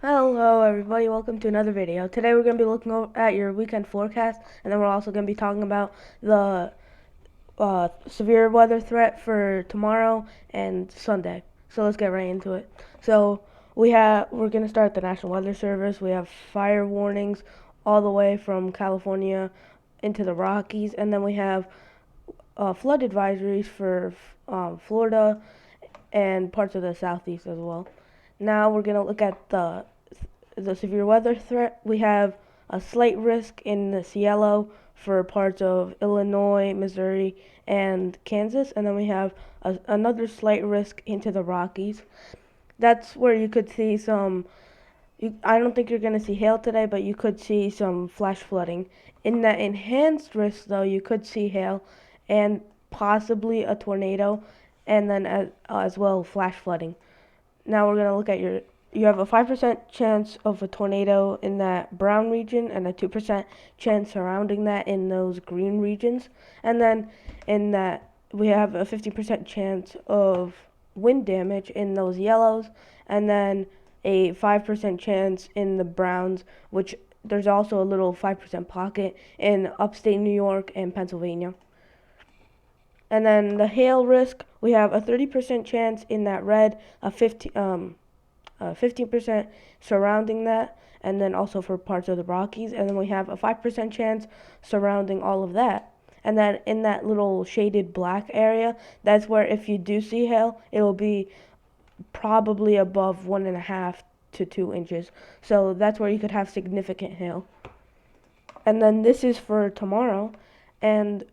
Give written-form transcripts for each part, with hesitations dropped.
Hello everybody, welcome to another video. Today we're going to be looking at your weekend forecast, and then we're also going to be talking about the severe weather threat for tomorrow and Sunday. So let's get right into it. So we're going to start the National Weather Service. We have fire warnings all the way from California into the Rockies, and then we have flood advisories for Florida and parts of the southeast as well. Now we're going to look at the severe weather threat. We have a slight risk in the yellow for parts of Illinois, Missouri, and Kansas, and then we have another slight risk into the Rockies. That's where you could see some. I don't think you're going to see hail today, but you could see some flash flooding. In the enhanced risk, though, you could see hail and possibly a tornado, and then as well flash flooding. Now we're going to look at you have a 5% chance of a tornado in that brown region and a 2% chance surrounding that in those green regions. And then in that we have a 50% chance of wind damage in those yellows, and then a 5% chance in the browns, which there's also a little 5% pocket in upstate New York and Pennsylvania. And then the hail risk, we have a 30% chance in that red, a 15% surrounding that, and then also for parts of the Rockies. And then we have a 5% chance surrounding all of that. And then in that little shaded black area, that's where if you do see hail, it will be probably above 1.5 to 2 inches. So that's where you could have significant hail. And then this is for tomorrow, and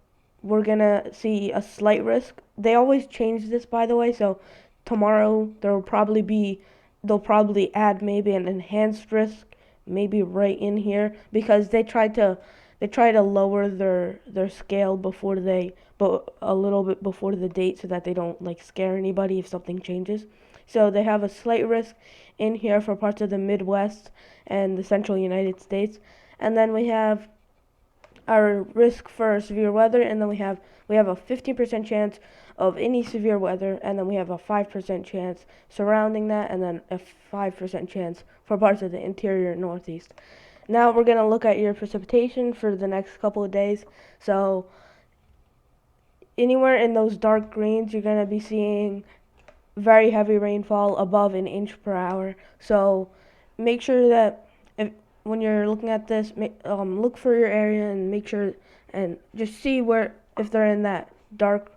we're gonna see a slight risk. They always change this, by the way, so tomorrow they'll probably add maybe an enhanced risk, maybe right in here, because they try to lower their scale but a little bit before the date so that they don't like scare anybody if something changes. So they have a slight risk in here for parts of the Midwest and the central United States. And then we have our risk for severe weather, and then we have a 15% chance of any severe weather, and then we have a 5% chance surrounding that, and then a 5% chance for parts of the interior northeast. Now we're going to look at your precipitation for the next couple of days. So anywhere in those dark greens, you're going to be seeing very heavy rainfall above an inch per hour. So make sure that when you're looking at this, look for your area and make sure and just see where if they're in that dark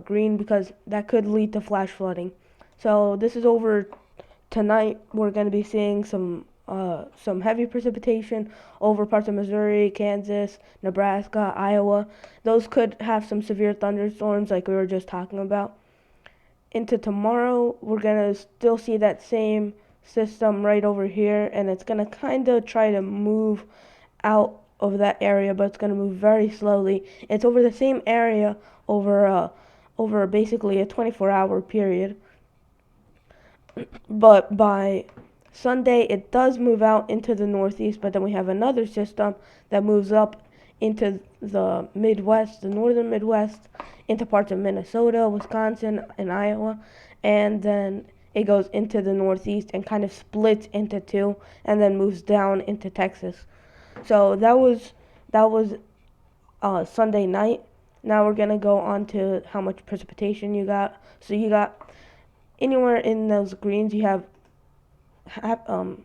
green, because that could lead to flash flooding. So this is over tonight. We're going to be seeing some heavy precipitation over parts of Missouri, Kansas, Nebraska, Iowa. Those could have some severe thunderstorms like we were just talking about. Into tomorrow, we're going to still see that same system right over here, and it's going to kind of try to move out of that area, but it's going to move very slowly. It's over the same area over basically a 24-hour period. But by Sunday, it does move out into the northeast, but then we have another system that moves up into the Midwest, the northern Midwest, into parts of Minnesota, Wisconsin, and Iowa, and then it goes into the northeast and kind of splits into two, and then moves down into Texas. So that was Sunday night. Now we're gonna go on to how much precipitation you got. So you got anywhere in those greens, you have a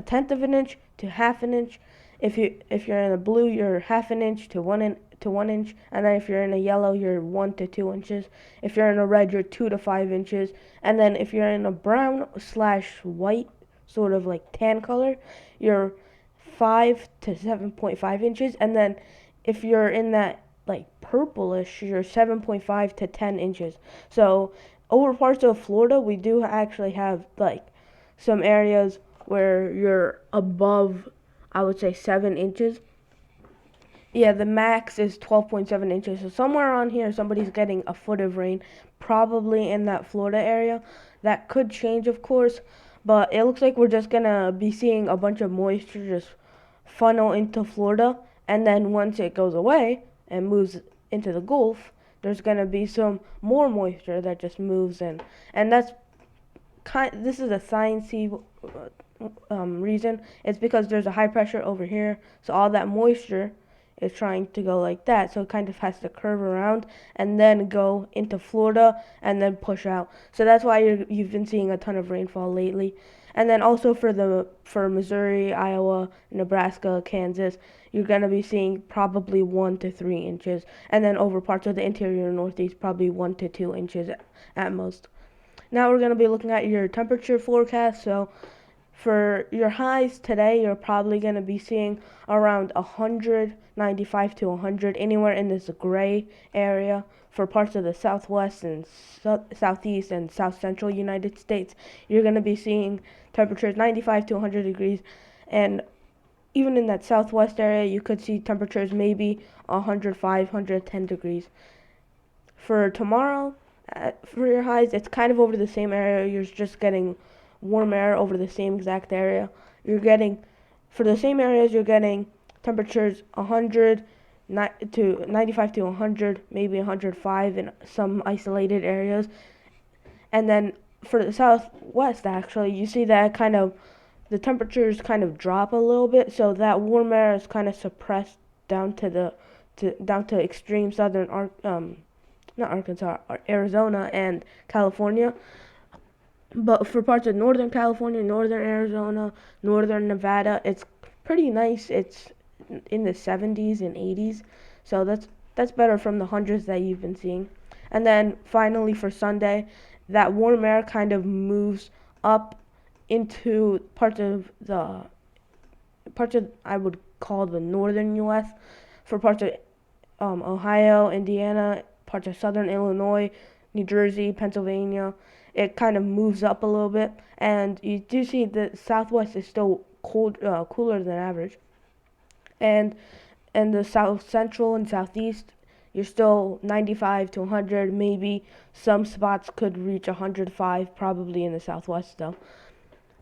tenth of an inch to half an inch. If you're in a blue, you're half an inch to 1 inch, and then if you're in a yellow, you're 1 to 2 inches. If you're in a red, you're 2 to 5 inches, and then if you're in a brown slash white, sort of like tan color, you're 5 to 7.5 inches, and then if you're in that like purplish, you're 7.5 to 10 inches. So over parts of Florida, we do actually have like some areas where you're above, I would say, 7 inches. Yeah, the max is 12.7 inches. So somewhere on here, somebody's getting a foot of rain, probably in that Florida area. That could change, of course, but it looks like we're just gonna be seeing a bunch of moisture just funnel into Florida, and then once it goes away and moves into the Gulf, there's gonna be some more moisture that just moves in, and that's this is a sciencey reason. It's because there's a high pressure over here, so all that moisture is trying to go like that, so it kind of has to curve around and then go into Florida and then push out. So that's why you've been seeing a ton of rainfall lately. And then also for Missouri, Iowa, Nebraska, Kansas, you're gonna be seeing probably 1 to 3 inches, and then over parts of the interior Northeast, probably 1 to 2 inches at most. Now we're gonna be looking at your temperature forecast. So for your highs today, you're probably going to be seeing around 100, 95 to 100, anywhere in this gray area for parts of the southwest and southeast and south central United States. You're going to be seeing temperatures 95 to 100 degrees, and even in that southwest area, you could see temperatures maybe 105, 110 degrees. For tomorrow, for your highs, it's kind of over the same area. You're just getting warm air over the same exact area. For the same areas, you're getting temperatures 100 to 95 to 100, maybe 105 in some isolated areas. And then for the southwest, actually, you see that the temperatures kind of drop a little bit, so that warm air is kind of suppressed down to extreme southern not Arkansas, Arizona and California. But for parts of Northern California, Northern Arizona, Northern Nevada, it's pretty nice. It's in the 70s and 80s. So that's better from the hundreds that you've been seeing. And then finally for Sunday, that warm air kind of moves up into parts of I would call the northern U.S. For parts of Ohio, Indiana, parts of southern Illinois, New Jersey, Pennsylvania, it kind of moves up a little bit, and you do see the southwest is still cooler than average, and the south central and southeast, you're still 95 to 100, maybe some spots could reach 105, probably in the southwest though.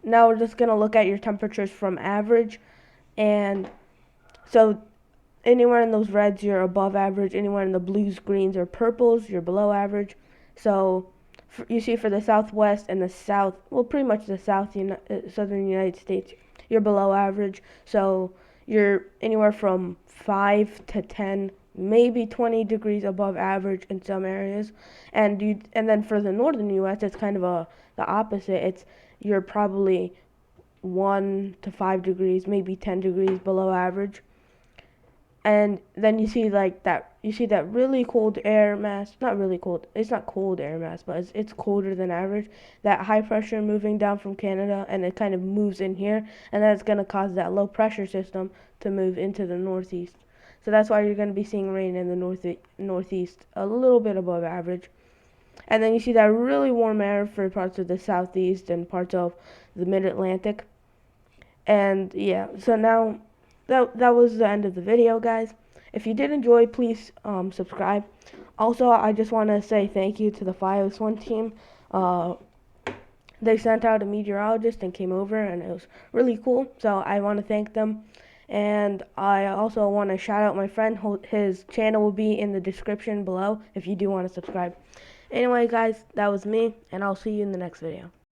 Now we're just gonna look at your temperatures from average, and so anywhere in those reds you're above average, anywhere in the blues, greens, or purples you're below average. So you see for the southwest and the south, well, pretty much the southern United States, you're below average. So you're anywhere from 5 to 10, maybe 20 degrees above average in some areas. And then for the northern U.S., it's kind of the opposite. You're probably 1 to 5 degrees, maybe 10 degrees below average. And then you see that really cold air mass, not really cold, it's not cold air mass, but it's colder than average, that high pressure moving down from Canada, and it kind of moves in here, and then it's going to cause that low pressure system to move into the northeast. So that's why you're going to be seeing rain in the northeast, a little bit above average. And then you see that really warm air for parts of the southeast and parts of the mid-Atlantic. And yeah, so now that was the end of the video, guys. If you did enjoy, please subscribe. Also, I just want to say thank you to the FiOS One team. They sent out a meteorologist and came over, and it was really cool. So I want to thank them. And I also want to shout out my friend. His channel will be in the description below if you do want to subscribe. Anyway, guys, that was me, and I'll see you in the next video.